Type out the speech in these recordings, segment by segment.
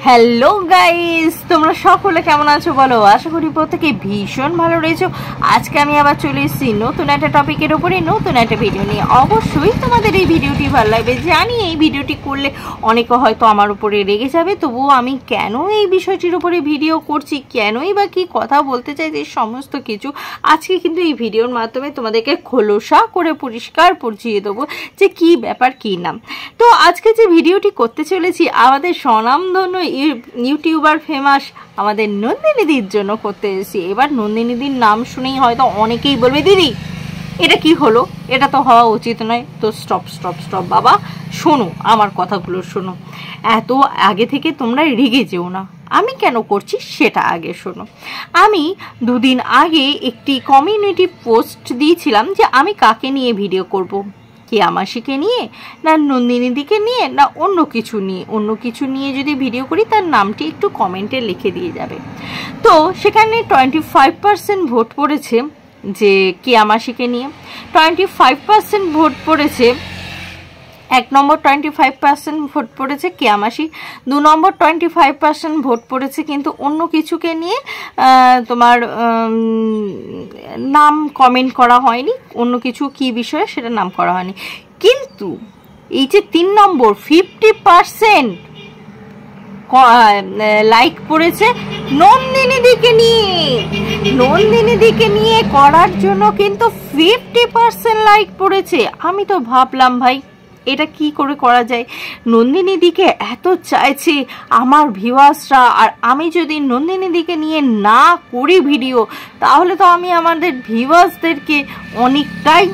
Hello guys, তোমরা সকলে কেমন আছো বলো? আশা করি প্রত্যেকে ভীষণ ভালো রয়েছো। আজকে আমি আবার চলে এসেছি নতুন একটা টপিকের উপরে, নতুন একটা ভিডিও নিয়ে। অবশ্যই তোমাদের এই ভিডিওটি ভালো লাগবে। জানি এই ভিডিওটি করলে অনেকে হয়তো আমার উপরে রেগে যাবে, তবুও আমি কেন এই বিষয়টির উপরে ভিডিও করছি, কেনই বা কি কথা বলতে চাই, যে সমস্ত কিছু আজকে কিন্তু এই ভিডিওর মাধ্যমে তোমাদেরকে খোলসা করে পরিষ্কার বুঝিয়ে দেবো যে কি ব্যাপার কি নাম। তো আজকে যে ভিডিওটি করতে চলেছি আমাদের স্বনামধন্য ইউটিউবার ফেমাস আমাদের নন্দিনীদির জন্য করতে এসেছি। এবার নন্দিনীদির নাম শুনেই হয়তো অনেকেই বলবে, দিদি এটা কি হলো, এটা তো হওয়া উচিত নয়। তো স্টপ স্টপ স্টপ বাবা, শোনো আমার কথাগুলো শোনো। এত আগে থেকে তোমরা রেগে যেও না, আমি কেন করছি সেটা আগে শোনো। আমি দুদিন আগে একটি কমিউনিটি পোস্ট দিয়েছিলাম যে আমি কাকে নিয়ে ভিডিও করব, কেয়া মাসিকে নিয়ে, না নন্দিনীদিকে নিয়ে, না অন্য কিছু নিয়ে যদি ভিডিও করি তার নামটি একটু কমেন্টে লিখে দিয়ে যাবে। তো সেখানে 25% ভোট পড়েছে যে কেয়া মাসিকে নিয়ে, 25% ভোট পড়েছে, 1 নম্বর 25% ভোট পড়েছে কেয়া মাসি, 2 নম্বর 25% ভোট পড়েছে কিন্তু অন্য কিছুকে নিয়ে তোমার নাম কমেন্ট করা হয়নি, অন্য কিছু কি বিষয়ে সেটা নাম করা হয়নি। কিন্তু এই যে 3 নম্বর 50% লাইক পড়েছে নন্দিনীদিকে নিয়ে করার জন্য কিন্তু 50% লাইক পড়েছে। আমি তো ভাবলাম ভাই এটা কি করে করা যায়, নন্দিনীদিকে এত চাইছে আমার ভিউয়ার্সরা, আর আমি যদি নন্দিনীদিকে নিয়ে না করি ভিডিও তাহলে তো আমি আমাদের ভিউয়ার্সদেরকে অনেকটাই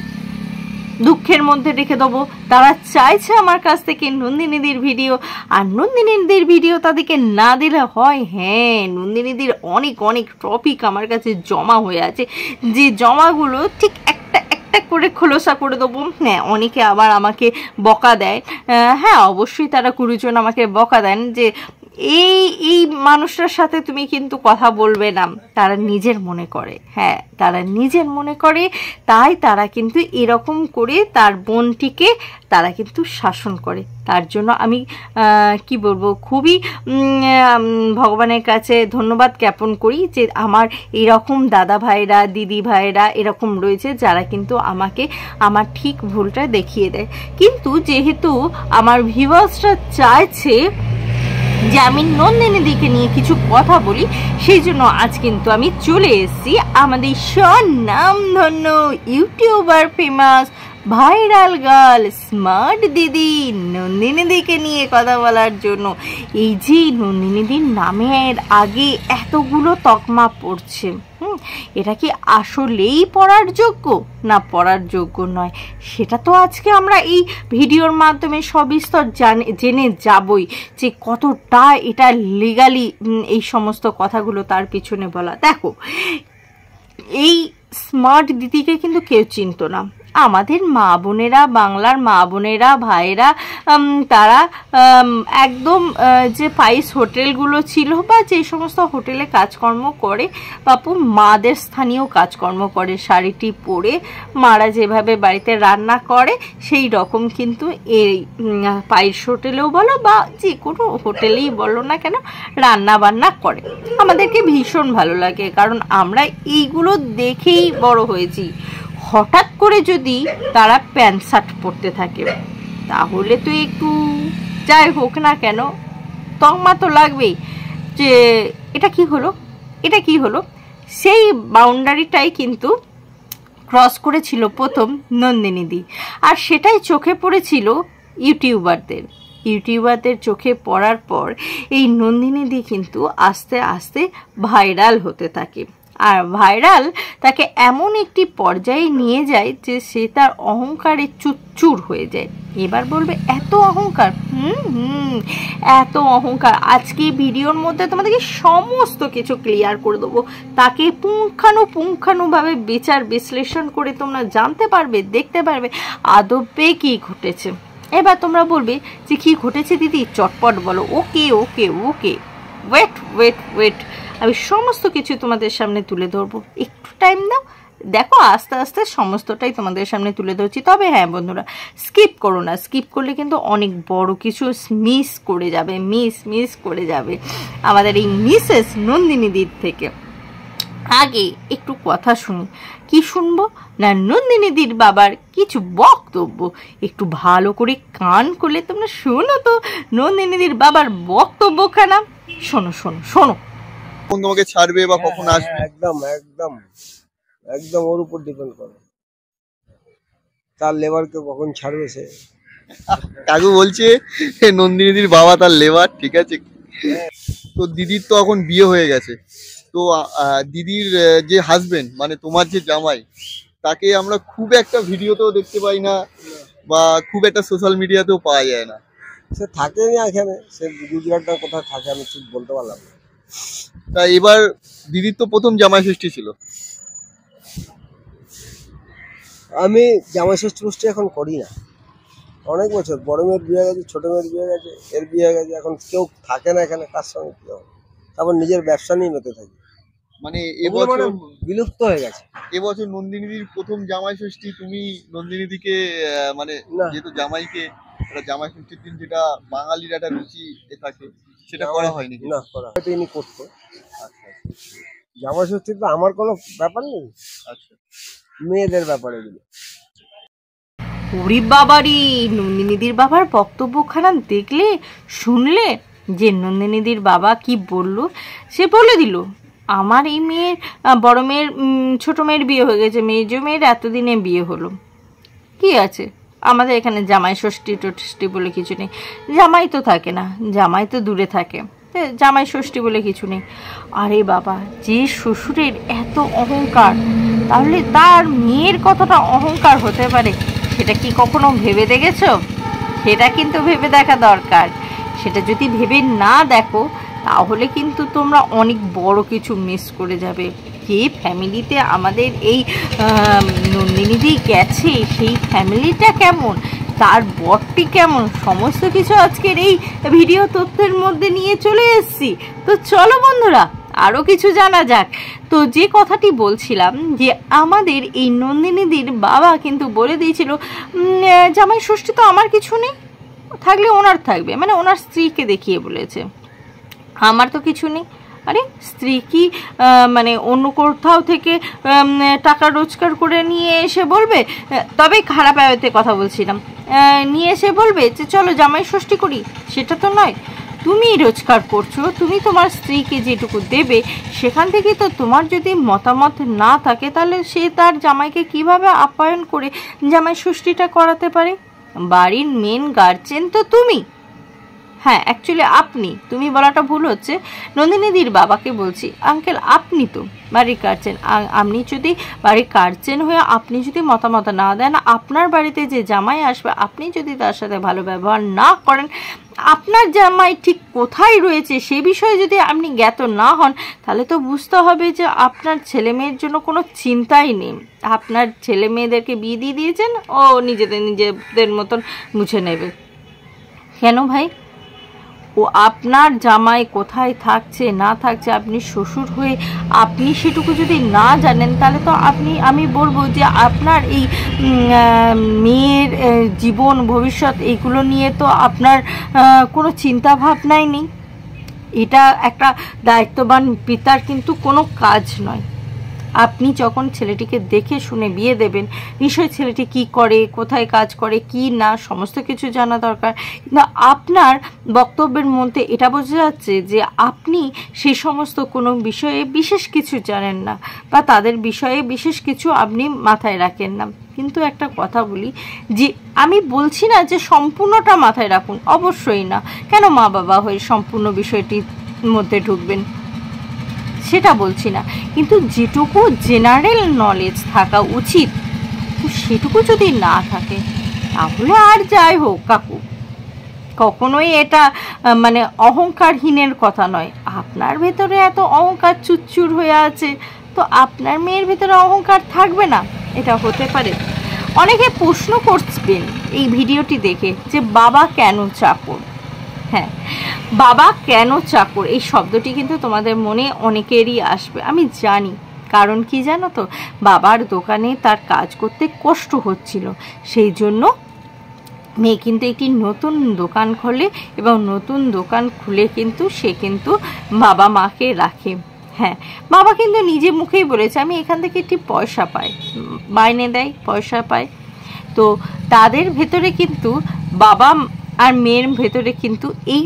দুঃখের মধ্যে রেখে দেবো। তারা চাইছে আমার কাছ থেকে নন্দিনীদির ভিডিও, আর নন্দিনীদির ভিডিও তাদেরকে না দিলে হয়। হ্যাঁ, নন্দিনীদির অনেক অনেক টপিক আমার কাছে জমা হয়ে আছে, যে জমাগুলো ঠিক একটা করে খোলসা করে দেবো। হ্যাঁ, অনেকে আবার আমাকে বকা দেয়, হ্যাঁ অবশ্যই তারা 20 জন আমাকে বকা দেন যে এই মানুষটার সাথে তুমি কিন্তু কথা বলবে না। তারা নিজের মনে করে, হ্যাঁ তারা নিজের মনে করে, তাই তারা কিন্তু এরকম করে তার বোনটিকে তারা কিন্তু শাসন করে। তার জন্য আমি কি বলবো, খুবই ভগবানের কাছে ধন্যবাদ জ্ঞাপন করি যে আমার এরকম দাদা ভাইরা, দিদি ভাইরা এরকম রয়েছে যারা কিন্তু আমাকে আমার ঠিক ভুলটা দেখিয়ে দেয়। কিন্তু যেহেতু আমার ভিউয়ার্সরা চাইছে যে আমি নন্দিনীদিকে নিয়ে কিছু কথা বলি, সেই জন্য আজ কিন্তু আমি চলে এসেছি আমাদের স্বনামধন্য YouTuber famous viral girl smart দিদি নন্দিনীদিকে নিয়ে কথা বলার জন্য। এই যে নন্দিনীদির নামের আগে এতগুলো তকমা পড়ছে, এটা কি আসলেই পড়ার যোগ্য না পড়ার যোগ্য নয়, সেটা তো আজকে আমরা এই ভিডিওর মাধ্যমে সবিস্তর জেনে যাবই যে কতটা এটা লিগালি এই সমস্ত কথাগুলো তার পিছনে বলা। দেখো, এই স্মার্ট দিদিকে কিন্তু কেউ চিনতো না। আমাদের মা বোনেরা, বাংলার মা বোনেরা, ভাইরা, তারা একদম যে পাইস হোটেলগুলো ছিল বা যে সমস্ত হোটেলে কাজকর্ম করে, বাপু মাদের স্থানীয় কাজকর্ম করে, শাড়িটি পরে মারা যেভাবে বাড়িতে রান্না করে সেই রকম কিন্তু এই পাইস হোটেলেও বলো বা যে কোনো হোটেলেই বলো না কেন রান্না বান্না করে। আমাদেরকে ভীষণ ভালো লাগে, কারণ আমরা এইগুলো দেখেই বড় হয়েছি। হঠাৎ করে যদি তারা প্যান্ট শার্ট পরতে থাকে তাহলে তো একটু যাই হোক না কেন তকমা তো লাগবেই যে এটা কি হলো। সেই বাউন্ডারিটাই কিন্তু ক্রস করেছিল প্রথম নন্দিনীদি, আর সেটাই চোখে পড়েছিল ইউটিউবারদের চোখে পড়ার পর এই নন্দিনীদি কিন্তু আস্তে আস্তে ভাইরাল হতে থাকে। আর ভাইরাল তাকে এমন একটি পর্যায়ে নিয়ে যায় যে সে তার অহংকারে চুরচুর হয়ে যায়। এবার বলবে এত অহংকার, এত অহংকার। আজকে ভিডিওর মধ্যে তোমাদেরকে সমস্ত কিছু ক্লিয়ার করে দেবো, তাকে পুঙ্খানুপুঙ্খানুভাবে বিচার বিশ্লেষণ করে তোমরা জানতে পারবে, দেখতে পারবে আদবে কি ঘটেছে। এবার তোমরা বলবে যে কি ঘটেছে দিদি, চটপট বলো। ওকে ওকে ওকে, ওয়েট, আমি সমস্ত কিছু তোমাদের সামনে তুলে ধরবো, একটু টাইম দাও, দেখো আস্তে আস্তে সমস্তটাই তোমাদের সামনে তুলে ধরছি। তবে হ্যাঁ বন্ধুরা, স্কিপ করো না, স্কিপ করলে কিন্তু অনেক বড় কিছু মিস করে যাবে, মিস করে যাবে আমাদের এই মিসেস নন্দিনীদির থেকে। আগে একটু কথা শুনি। কি শুনবো না, নন্দিনীদির বাবার কিছু বক্তব্য। একটু ভালো করে কান করলে তোমরা শোনো তো নন্দিনীদির বাবার বক্তব্যখানা। শোনো শোনো শোনো। কখন তোমাকে ছাড়বে বা কখন আসবে? একদম একদম একদম ওর উপর ডিপেন্ড করে, তার লেবারকে কখন ছাড়বে সে। কাকু বলছে নন্দিনীদির বাবা তার লেবার, ঠিক আছে। তো দিদির তো এখন বিয়ে হয়ে গেছে, তো দিদির যে হাজবেন্ড মানে তোমার যে জামাই, তাকে আমরা খুব একটা ভিডিওতেও দেখতে পাই না বা খুব একটা সোশ্যাল মিডিয়াতেও পাওয়া যায় না। সে থাকেনি এখানে, সে গুজরাটের কোথায় থাকে আমি ঠিক বলতে পারলাম না। তা এবার দিদির তো প্রথম জামাই ষষ্ঠী ছিল। আমি জামাই ষষ্ঠী এখন করি না, অনেক বছর। বড় মেয়ের বিয়ে গেছে, ছোট মেয়ের বিয়ে গেছে, এর বিয়ে গেছে, এখন কেউ থাকে না এখানে, কার সঙ্গে কি হবে। তারপর নিজের ব্যবসা নিয়ে মেতে থাকি, মানে এবছর বিলুপ্ত হয়ে গেছে। এবছর নন্দিনীদির প্রথম জামাই ষষ্ঠী, তুমি নন্দিনীদিকে মানে যেহেতু জামাইকে একটা জামাই ষষ্ঠীর দিন যেটা বাঙালির একটা রুচি থাকে সেটা করা হয়নি না, করা হয়তো ইনি করতো। জামাই ষষ্ঠী তো আমার কোনো ব্যাপার নেই, আচ্ছা মেয়েদের ব্যাপারে এগুলো। ওরে বাবারি, নন্দিনীদির বাবার বক্তব্যখানা দেখলে শুনলে যে নন্দিনীদির বাবা কি বলল? সে বলে দিল আমার এই মেয়ের বড় মেয়ের ছোট মেয়ের বিয়ে হয়ে গেছে, মেজো মেয়ের এতদিনে বিয়ে হলো, কি আছে আমাদের এখানে জামাই ষষ্ঠী টষ্ঠী বলে কিছু নেই। জামাই তো থাকে না, জামাই তো দূরে থাকে, জামাই ষষ্ঠী বলে কিছু নেই। আরে বাবা, যে শ্বশুরের এত অহংকার, তাহলে তার মেয়ের কতটা অহংকার হতে পারে সেটা কি কখনো ভেবে দেখেছ? সেটা কিন্তু ভেবে দেখা দরকার। সেটা যদি ভেবে না দেখো তাহলে কিন্তু তোমরা অনেক বড় কিছু মিস করে যাবে। যে ফ্যামিলিতে আমাদের এই নন্দিনীদি গেছে সেই ফ্যামিলিটা কেমন, তার বরটি কেমন, সমস্ত কিছু আজকের এই ভিডিও তথ্যের মধ্যে নিয়ে চলে এসেছি। তো চলো বন্ধুরা আরও কিছু জানা যাক। তো যে কথাটি বলছিলাম যে আমাদের এই নন্দিনীদির বাবা কিন্তু বলে দিয়েছিল জামাই ষষ্ঠী তো আমার কিছু নেই, থাকলে ওনার থাকবে, মানে ওনার স্ত্রীকে দেখিয়ে বলেছে আমার তো কিছু নেই। আরে স্ত্রী কি মানে অন্য কোথাও থেকে টাকা রোজগার করে নিয়ে এসে বলবে, তবে খারাপ আয়তে কথা বলছিলাম, নিয়ে এসে বলবে যে চলো জামাই ষষ্ঠী করি? সেটা তো নয়। তুমি রোজগার করছো, তুমি তোমার স্ত্রীকে যেটুকু দেবে সেখান থেকে তো তোমার যদি মতামত না থাকে তাহলে সে তার জামাইকে কিভাবে আপ্যায়ন করে জামাই ষষ্ঠীটা করাতে পারে? বাড়ির মেন গার্জেন তো তুমি। হ্যাঁ অ্যাকচুয়ালি আপনি, তুমি বলাটা ভুল হচ্ছে, নন্দিনীদির বাবাকে বলছি আঙ্কেল আপনি তো বাড়ির গার্জেন। আপনি যদি বাড়ির গার্জেন হয়ে আপনি যদি মতামত না দেন, আপনার বাড়িতে যে জামাই আসবে আপনি যদি তার সাথে ভালো ব্যবহার না করেন, আপনার জামাই ঠিক কোথায় রয়েছে সে বিষয়ে যদি আপনি জ্ঞাত না হন, তাহলে তো বুঝতে হবে যে আপনার ছেলে মেয়ের জন্য কোনো চিন্তাই নেই। আপনার ছেলে মেয়েদেরকে বিয়ে দিয়ে দিয়েছেন, ও নিজেদের মতন মুছে নেবে। কেন ভাই? ও আপনার জামাই কোথায় থাকছে না থাকছে আপনি শ্বশুর হয়ে আপনি সেটুকু যদি না জানেন, তাহলে তো আমি বলবো যে আপনার এই মেয়ের জীবন ভবিষ্যৎ এইগুলো নিয়ে তো আপনার কোনো চিন্তা ভাবনাই নেই। এটা একটা দায়িত্ববান পিতার কিন্তু কোনো কাজ নয়। আপনি যখন ছেলেটিকে দেখে শুনে বিয়ে দেবেন, নিশ্চয়ই ছেলেটি কি করে, কোথায় কাজ করে, কি না, সমস্ত কিছু জানা দরকার। কিন্তু আপনার বক্তব্যের মধ্যে এটা বোঝা যাচ্ছে যে আপনি সেই সমস্ত কোনো বিষয়ে বিশেষ কিছু জানেন না বা তাদের বিষয়ে বিশেষ কিছু আপনি মাথায় রাখেন না। কিন্তু একটা কথা বলি, যে আমি বলছি না যে সম্পূর্ণটা মাথায় রাখুন, অবশ্যই না। কেন মা বাবা হয়ে সম্পূর্ণ বিষয়টির মধ্যে ঢুকবেন সেটা বলছি না, কিন্তু যেটুকু জেনারেল নলেজ থাকা উচিত সেটুকু যদি না থাকে তাহলে আর যাই হোক কাকু, কখনোই এটা মানে অহংকারহীনের কথা নয়। আপনার ভেতরে এত অহংকার চুরচুর হয়ে আছে, তো আপনার মেয়ের ভেতরে অহংকার থাকবে না? এটা হতে পারে? অনেকে প্রশ্ন করবেন এই ভিডিওটি দেখে যে বাবা কেন চাকর। হ্যাঁ, বাবা কেন চাকর এই শব্দটি কিন্তু তোমাদের মনে অনেকেরই আসবে, আমি জানি। কারণ কি জানো তো, বাবার দোকানে তার কাজ করতে কষ্ট হচ্ছিল, সেই জন্য মেয়ে কিন্তু একটি নতুন দোকান খোলে এবং নতুন দোকান খুলে কিন্তু সে কিন্তু বাবা মাকে রাখে। হ্যাঁ, বাবা কিন্তু নিজে মুখেই বলেছে আমি এখান থেকে একটি পয়সা পাই, মাইনে দেয়, পয়সা পাই। তো তাদের ভেতরে কিন্তু বাবা আর মেয়ের ভেতরে কিন্তু এই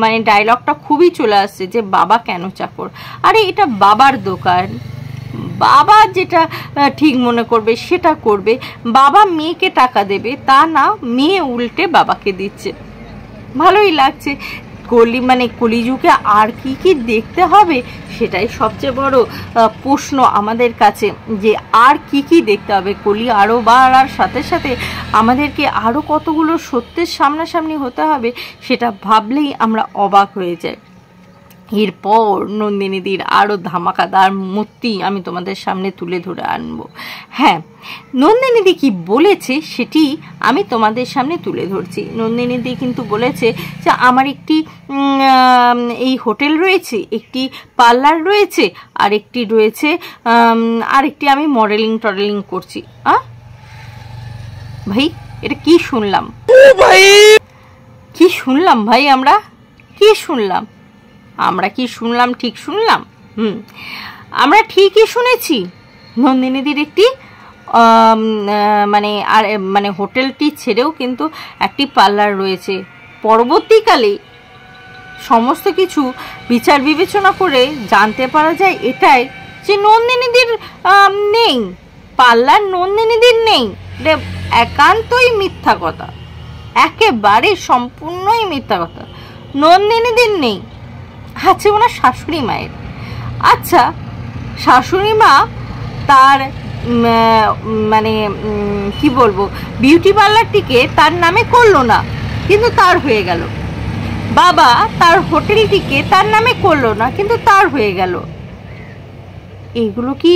মানে ডায়লগটা খুবই চলে আসছে যে বাবা কেন চাকর, আরে এটা বাবার দোকান, বাবা যেটা ঠিক মনে করবে সেটা করবে, বাবা মেয়েকে টাকা দেবে তা না, মেয়ে উল্টে বাবাকে দিচ্ছে। ভালোই লাগছে। কলিযুগে আর কি কি দেখতে হবে সেটাই সবচেয়ে বড় প্রশ্ন আমাদের কাছে, যে আর কি কি দেখতে হবে। কলি আরও বাড়ার সাথে সাথে আমাদেরকে আরও কতগুলো সত্যের সামনাসামনি হতে হবে সেটা ভাবলেই আমরা অবাক হয়ে যাই। এরপর নন্দিনীদির আরও ধামাকাদার মূর্তি আমি তোমাদের সামনে তুলে ধরে আনবো। হ্যাঁ, নন্দিনীদি কি বলেছে সেটি আমি তোমাদের সামনে তুলে ধরছি। নন্দিনীদি কিন্তু বলেছে যে আমার একটি এই হোটেল রয়েছে, একটি পার্লার রয়েছে, আর একটি রয়েছে আরেকটি আমি মডেলিং করছি। ভাই এটা কি শুনলাম ভাই, কি শুনলাম ভাই, আমরা কি শুনলাম, আমরা কি শুনলাম, ঠিক শুনলাম? আমরা ঠিকই শুনেছি। নন্দিনীদির একটি মানে হোটেলটি ছেড়েও কিন্তু একটি পার্লার রয়েছে। পরবর্তীকালে সমস্ত কিছু বিচার বিবেচনা করে জানতে পারা যায় এটাই যে নন্দিনীদির নেই পার্লার, নন্দিনীদির নেই, একান্তই মিথ্যা কথা, একেবারে সম্পূর্ণই মিথ্যা কথা। নন্দিনীদির নেই, আছে ওনার শাশুড়ি মায়ের। আচ্ছা, শাশুড়ি মা তার মানে কি বলবো বিউটি পার্লারটিকে তার নামে করলো না, কিন্তু তার হয়ে গেল। বাবা তার হোটেলটিকে তার নামে করলো না, কিন্তু তার হয়ে গেল। এগুলো কি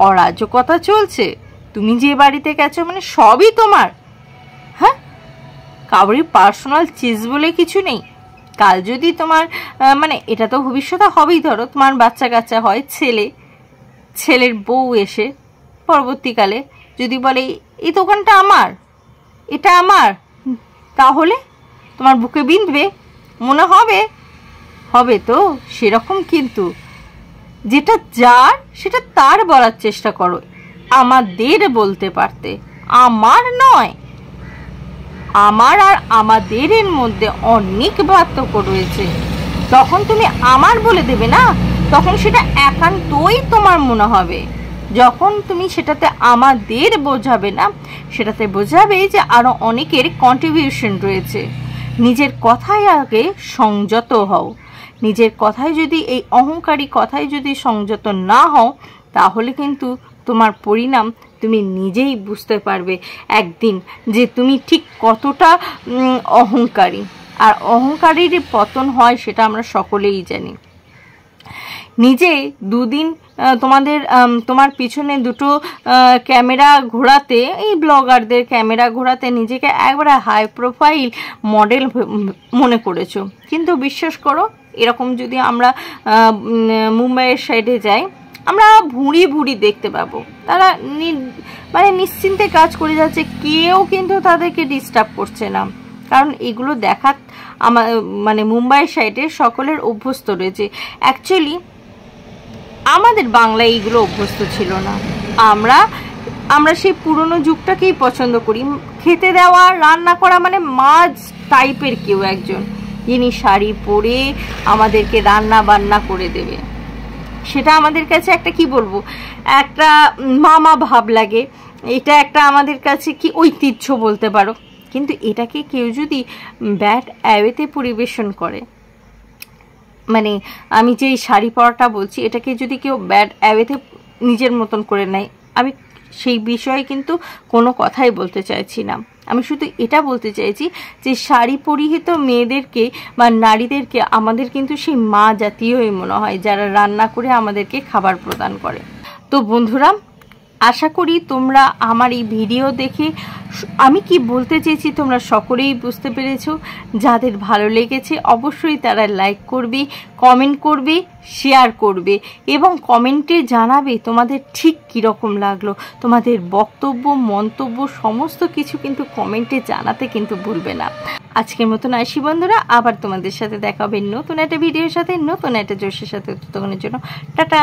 অরাজকতা চলছে? তুমি যে বাড়িতে গেছো মানে সবই তোমার, হ্যাঁ, কাউরি পার্সোনাল চিজ বলে কিছু নেই। কাল যদি তোমার মানে এটা তো ভবিষ্যতে হবেই, ধরো তোমার বাচ্চা কাচ্চা হয়, ছেলের বউ এসে পরবর্তীকালে যদি বলে এই দোকানটা আমার, এটা আমার, তাহলে তোমার বুকে বিঁধবে, মনে হবে তো সেরকম। কিন্তু যেটা যার সেটা তার বলার চেষ্টা করো, আমাদের বলতে পারতে, আমার নয়। আমার আর আমাদের মধ্যে অনেক পার্থক্য রয়েছে। তখন তুমি আমার বলে দেবে না, তখন সেটা একান্তই তোমার মনে হবে। যখন তুমি সেটাতে আমাদের বোঝাবে না, সেটাতে বোঝাবে যে আরো অনেকের কন্ট্রিবিউশন রয়েছে। নিজের কথায় আগে সংযত হও। নিজের কথায় যদি, এই অহংকারী কথায় যদি সংযত না হও, তাহলে কিন্তু তোমার পরিণাম তুমি নিজেই বুঝতে পারবে একদিন যে তুমি ঠিক কতটা অহংকারী। আর অহংকারীর পতন হয় সেটা আমরা সকলেই জানি। নিজে দুদিন তোমার পিছনে দুটো ক্যামেরা ঘোরাতে, এই ব্লগারদের ক্যামেরা ঘোরাতে নিজেকে একবারে হাই প্রোফাইল মডেল মনে করেছো, কিন্তু বিশ্বাস করো এরকম যদি আমরা মুম্বাইয়ের সাইডে যাই, আমরা ভুঁড়ি দেখতে পাবো। তারা মানে নিশ্চিন্তে কাজ করে যাচ্ছে, কেউ কিন্তু তাদেরকে ডিস্টার্ব করছে না। কারণ এগুলো দেখা মানে মুম্বাইয়ের সাইডে সকলের অভ্যস্ত রয়েছে। অ্যাকচুয়ালি আমাদের বাংলায় এইগুলো অভ্যস্ত ছিল না। আমরা সেই পুরনো যুগটাকেই পছন্দ করি। খেতে দেওয়া, রান্না করা, মানে মাঝ টাইপের কেউ একজন, যিনি শাড়ি পরে আমাদেরকে রান্না বান্না করে দেবে। সেটা আমাদের কাছে একটা কি বলবো, একটা মামা ভাব লাগে। এটা একটা আমাদের কাছে কি ঐতিহ্য বলতে পারো। কিন্তু এটাকে কেউ যদি ব্যাড অ্যাওয়েতে পরিবেশন করে, মানে আমি যে শাড়ি পরাটা বলছি, এটাকে যদি কেউ ব্যাড অ্যাওয়েতে নিজের মতন করে নেয়, আমি সেই বিষয়ে কিন্তু কোনো কথাই বলতে চাইছি না। আমি শুধু এটা বলতে চাইছি যে শাড়ি পরিহিত মেয়েদেরকে বা নারীদেরকে আমাদের কিন্তু সেই মা জাতীয়ই মনে হয়, যারা রান্না করে আমাদেরকে খাবার প্রদান করে। তো বন্ধুরা, আশা করি তোমরা আমার এই ভিডিও দেখে আমি কি বলতে চেয়েছি তোমরা সকলেই বুঝতে পেরেছো। যাদের ভালো লেগেছে অবশ্যই তারা লাইক করবে, কমেন্ট করবে, শেয়ার করবে এবং কমেন্টে জানাবে তোমাদের ঠিক কীরকম লাগলো। তোমাদের বক্তব্য, মন্তব্য সমস্ত কিছু কিন্তু কমেন্টে জানাতে কিন্তু ভুলবে না। আজকের মতন আসি বন্ধুরা, আবার তোমাদের সাথে দেখা হবে নতুন একটা ভিডিওর সাথে, নতুন একটা জোশের সাথে। ততক্ষণের জন্য টাটা।